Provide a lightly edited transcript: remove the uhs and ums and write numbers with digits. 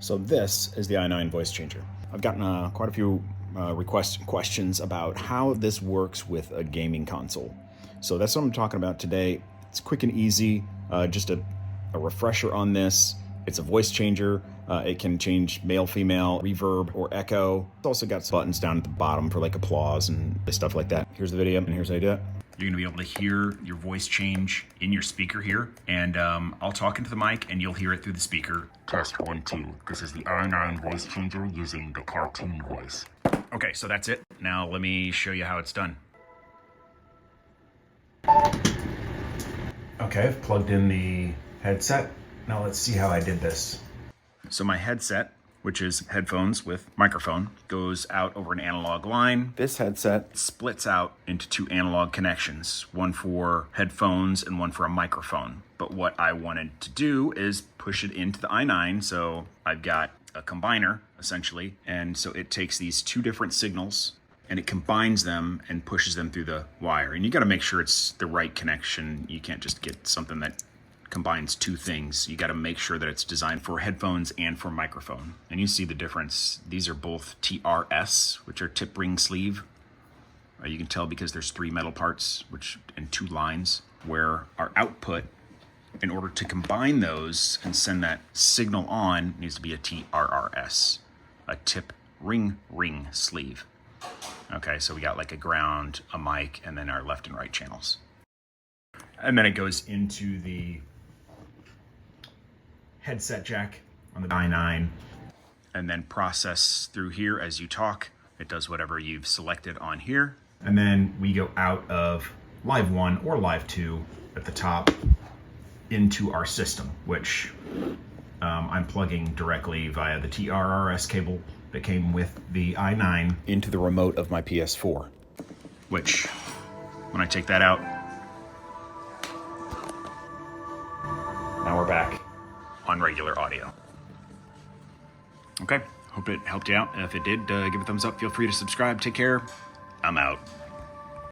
So this is the i9 voice changer. I've gotten quite a few questions about how this works with a gaming console. So that's what I'm talking about today. It's quick and easy, just a refresher on this. It's a voice changer. It can change male, female, reverb, or echo. It's also got some buttons down at the bottom for like applause and stuff like that. Here's the video, and here's how you do it. You're gonna be able to hear your voice change in your speaker here, and I'll talk into the mic and you'll hear it through the speaker. Test 1, 2. This is the i9 voice changer using the cartoon voice. Okay, so that's it. Now let me show you how it's done. Okay, I've plugged in the headset. Now let's see how I did this. So my headset, which is headphones with microphone, goes out over an analog line. This headset splits out into two analog connections, one for headphones and one for a microphone. But what I wanted to do is push it into the i9, so I've got a combiner, essentially, and so it takes these two different signals and it combines them and pushes them through the wire. And you gotta make sure it's the right connection. You can't just get something that combines two things. You got to make sure that it's designed for headphones and for microphone. And you see the difference. These are both TRRS, which are tip ring sleeve. You can tell because there's three metal parts and two lines, where our output, in order to combine those and send that signal on, needs to be a TRRS, a tip ring sleeve. Okay, so we got like a ground, a mic, and then our left and right channels. And then it goes into the headset jack on the i9, and then process through here as you talk. It does whatever you've selected on here. And then we go out of Live 1 or Live 2 at the top into our system, which I'm plugging directly via the TRRS cable that came with the i9 into the remote of my PS4, which when I take that out, now we're back on regular audio. Okay, hope it helped you out. If it did, give it a thumbs up. Feel free to subscribe. Take care. I'm out.